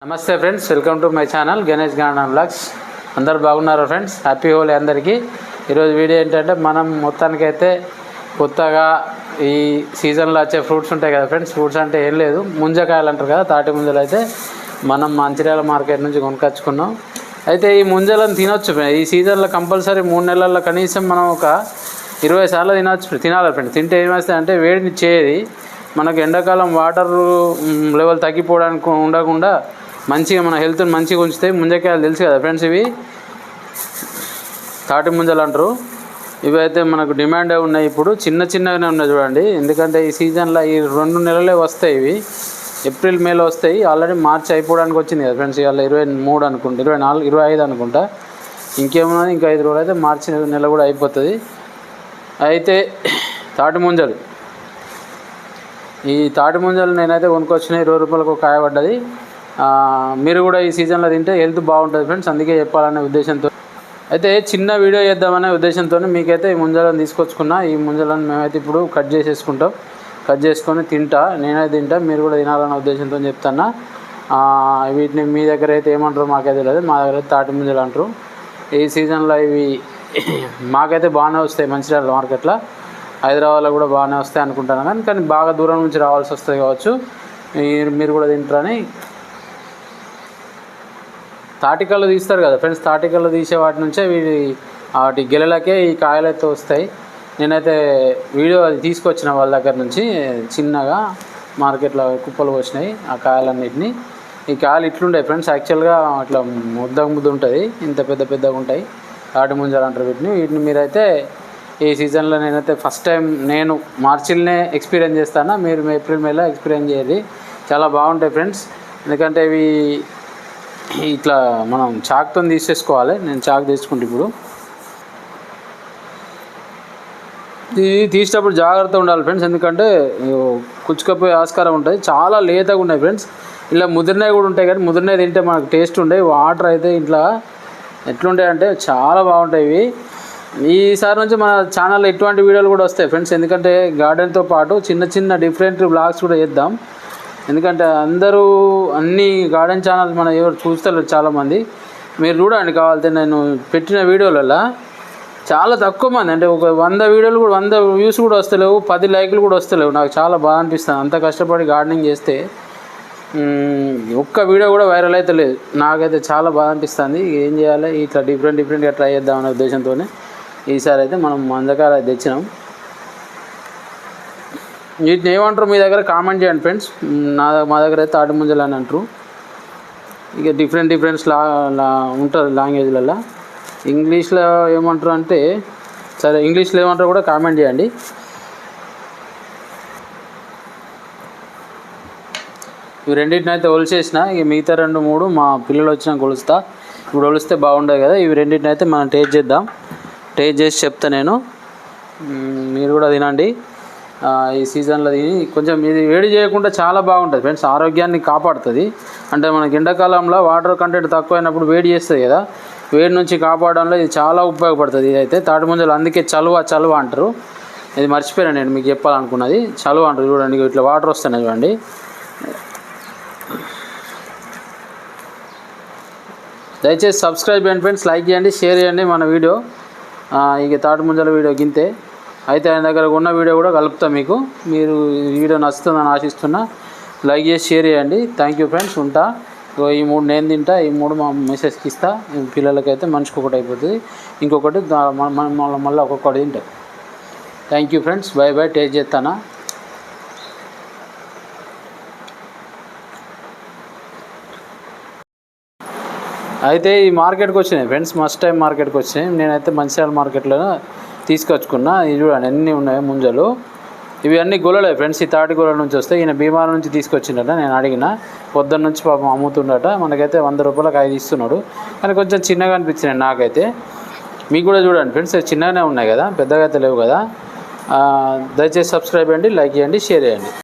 నమస్తే friends, welcome to my channel Ganesh garden vlogs. అందరు బాగున్నారు ఫ్రెండ్స్. హ్యాపీ హోలీ అందరికీ. ఈరోజు వీడియో ఏంటంటే మనం మొత్తానికైతే కొత్తగా ఈ సీజన్లో వచ్చే ఫ్రూట్స్ ఉంటాయి కదా ఫ్రెండ్స్. ఫ్రూట్స్ అంటే ఏం లేదు, ముంజకాయలు అంటారు కదా, తాటి ముంజలు అయితే మనం మంచిర్యాల మార్కెట్ నుంచి కొనుకొచ్చుకున్నాం. అయితే ఈ ముంజలను తినొచ్చు ఈ సీజన్లో కంపల్సరీ 3 నెలల్లో కనీసం మనం ఒక 20 సార్లు తినాలి ఫ్రెండ్స్. తింటే ఏమేస్తాయి అంటే వేడిని చేయది, మనకు ఎండాకాలం వాటర్ లెవెల్ తగ్గిపోవడానికి ఉండకుండా మంచిగా మన హెల్త్ని మంచిగా ఉంచుతాయి. ముంజకాయలు తెలుసు కదా ఫ్రెండ్స్, ఇవి తాటి ముంజలు అంటారు. ఇవి అయితే మనకు డిమాండే ఉన్నాయి. ఇప్పుడు చిన్నగానే ఉన్నాయి చూడండి, ఎందుకంటే ఈ సీజన్లో ఈ 2 నెలలే వస్తాయి. ఇవి ఏప్రిల్ మేలో వస్తాయి. ఆల్రెడీ మార్చి అయిపోవడానికి వచ్చింది కదా ఫ్రెండ్స్. ఇవాళ 23 అనుకుంటా, 24, 25 అనుకుంటా. ఇంకేమున్నది, ఇంకా 5 రోజులు అయితే మార్చి నెల కూడా అయిపోతుంది. అయితే తాటి ముంజలు, ఈ తాటి ముంజలు నేనైతే కొనుక్కొచ్చిన 20 రూపాయలకు ఒక కాయ పడ్డది. మీరు కూడా ఈ సీజన్లో తింటే హెల్త్ బాగుంటుంది ఫ్రెండ్స్, అందుకే చెప్పాలనే ఉద్దేశంతో అయితే చిన్న వీడియో చేద్దామనే ఉద్దేశంతో మీకైతే ఈ ముంజలను తీసుకొచ్చుకున్నా. ఈ ముంజలను మేమైతే ఇప్పుడు కట్ చేసుకొని నేనైతే తింటా, మీరు కూడా తినాలనే ఉద్దేశంతో చెప్తున్నా. వీటిని మీ దగ్గర అయితే ఏమంటారు మాకైతే తెలియదు, మా దగ్గర అయితే తాటి ముంజలు అంటారు. ఈ సీజన్లో ఇవి మాకైతే బాగానే వస్తాయి. మంచిర్యాల మార్కెట్లో, హైదరాబాద్లో కూడా బాగానే వస్తాయి అనుకుంటాను. కానీ బాగా దూరం నుంచి రావాల్సి వస్తుంది కావచ్చు. మీరు కూడా తింటారని. తాటికల్లు తీస్తారు కదా ఫ్రెండ్స్, తాటికల్లు తీసే వాటి నుంచే వాటి గెలలకే ఈ కాయలు అయితే వస్తాయి. నేనైతే వీడియో అది తీసుకొచ్చిన వాళ్ళ దగ్గర నుంచి, చిన్నగా మార్కెట్లో కుప్పలు వచ్చినాయి ఆ కాయలన్నిటిని. ఈ కాయలు ఇట్లుంటాయి ఫ్రెండ్స్, యాక్చువల్గా అట్లా ముద్ద ఉంటుంది, ఇంత పెద్దగా ఉంటాయి. తాటి ముంజలు అంటారు వీటిని. మీరైతే ఈ సీజన్లో నేనైతే ఫస్ట్ టైం నేను మార్చిల్నే ఎక్స్పీరియన్స్ చేస్తాను, మీరు ఏప్రిల్ మేలో ఎక్స్పీరియన్స్ చేయాలి. చాలా బాగుంటాయి ఫ్రెండ్స్, ఎందుకంటే ఇవి ఇట్లా మనం చాక్తో తీసేసుకోవాలి. నేను చాక్ తీసుకుంటే ఇప్పుడు ఇది తీసేటప్పుడు జాగ్రత్తగా ఉండాలి ఫ్రెండ్స్, ఎందుకంటే కుచ్చుకపోయే ఆస్కారం ఉంటుంది. చాలా లేతగా ఉన్నాయి ఫ్రెండ్స్. ఇలా ముదిరినవి కూడా ఉంటాయి, కానీ ముదిరినవి తింటే మనకు టేస్ట్ ఉంటాయి. వాటర్ అయితే ఇట్లా ఎట్లుంటాయంటే చాలా బాగుంటాయి ఇవి. ఈసారి నుంచి మన ఛానల్లో ఇటువంటి వీడియోలు కూడా వస్తాయి ఫ్రెండ్స్, ఎందుకంటే గార్డెన్తో పాటు చిన్న డిఫరెంట్ బ్లాగ్స్ కూడా చేద్దాం. ఎందుకంటే అందరూ అన్ని గార్డెన్ ఛానల్ మన ఎవరు చూస్తారు చాలామంది. మీరు చూడండి, కావాలంటే నేను పెట్టిన వీడియోలలో చాలా తక్కువ మంది, అంటే ఒక 100 వీడియోలు కూడా 100 వ్యూస్ కూడా వస్తలేవు, 10 లైకులు కూడా వస్తలేవు. నాకు చాలా బాగా అనిపిస్తుంది. అంత కష్టపడి గార్డెనింగ్ చేస్తే ఒక్క వీడియో కూడా వైరల్ అయితే లేదు. నాకైతే చాలా బాగా అనిపిస్తుంది. ఏం చేయాలి, ఇట్లా డిఫరెంట్గా ట్రై చేద్దామనే ఉద్దేశంతోనే ఈసారి అయితే మనం మందకాయలు తెచ్చినాం. వీటిని ఏమంటారు మీ దగ్గర కామెంట్ చేయండి ఫ్రెండ్స్. మా దగ్గర అయితే తాటి ముంజలు అని అంటారు. ఇక డిఫరెంట్ ఉంటుంది లాంగ్వేజ్లలో. ఇంగ్లీష్లో ఏమంటారు అంటే, సరే ఇంగ్లీష్లో ఏమంటారు కూడా కామెంట్ చేయండి. ఇవి రెండింటిని అయితే ఒలిచేసిన, ఇక మిగతా 2, 3 మా పిల్లలు వచ్చినా కొలుస్తా. ఇప్పుడు ఒలిస్తే బాగుండదు కదా. ఇవి రెండింటిని అయితే మనం టేస్ట్ చేద్దాం. టేస్ట్ చేసి చెప్తా నేను, మీరు కూడా తినండి. ఈ సీజన్లో తిని కొంచెం ఇది వేడి చేయకుండా చాలా బాగుంటుంది ఫ్రెండ్స్, ఆరోగ్యాన్ని కాపాడుతుంది. అంటే మనకి ఎండాకాలంలో వాటర్ కంటెంట్ తక్కువైనప్పుడు వేడి చేస్తుంది కదా, వేడి నుంచి కాపాడడంలో ఇది చాలా ఉపయోగపడుతుంది. ఇది అయితే తాటి ముంజలు, అందుకే చలువ అంటారు. ఇది మర్చిపోయాను నేను మీకు చెప్పాలనుకున్నది, చలువ అంటారు. చూడండి ఇట్లా వాటర్ వస్తున్నాయి చూడండి. దయచేసి సబ్స్క్రైబ్ చేయండి ఫ్రెండ్స్, లైక్ చేయండి, షేర్ చేయండి మన వీడియో. ఇక తాటి ముంజల వీడియో గింతే. అయితే ఆయన దగ్గర ఉన్న వీడియో కూడా కలుపుతాం మీకు. మీరు ఈ వీడియో నచ్చుతుందని ఆశిస్తున్నా. లైక్ చేసి షేర్ చేయండి. Thank you friends. ఉంటా. ఈ 3 నేను తింటా, ఈ 3 మా మెసేజ్కి ఇస్తా. పిల్లలకైతే మనిషికి ఒకటి అయిపోతుంది, ఇంకొకటి మళ్ళీ ఒక్కొక్కటి తింటా. Thank you friends. By. Taste చేస్తానా. అయితే ఈ మార్కెట్కి వచ్చినాయి ఫ్రెండ్స్, మస్ట్ టైం మార్కెట్కి వచ్చినాయి. నేనైతే మంచిర్యాల మార్కెట్లో తీసుకొచ్చుకున్నా. ఇది చూడండి ఎన్ని ఉన్నాయి ముంజలు. ఇవి అన్నీ గొలలే ఫ్రెండ్స్, ఈ తాటి గొల నుంచి వస్తాయి. ఈయన భీమాల నుంచి తీసుకొచ్చిండట. నేను అడిగిన, పొద్దున్న నుంచి పాపం అమ్ముతుండట. మనకైతే 100 రూపాయలకు 5 ఇస్తున్నాడు, కానీ కొంచెం చిన్నగా అనిపించినాయి నాకైతే. మీకు కూడా చూడండి ఫ్రెండ్స్, చిన్నగానే ఉన్నాయి కదా, పెద్దగా అయితే లేవు కదా. దయచేసి సబ్స్క్రైబ్ చేయండి, లైక్ చేయండి, షేర్ చేయండి.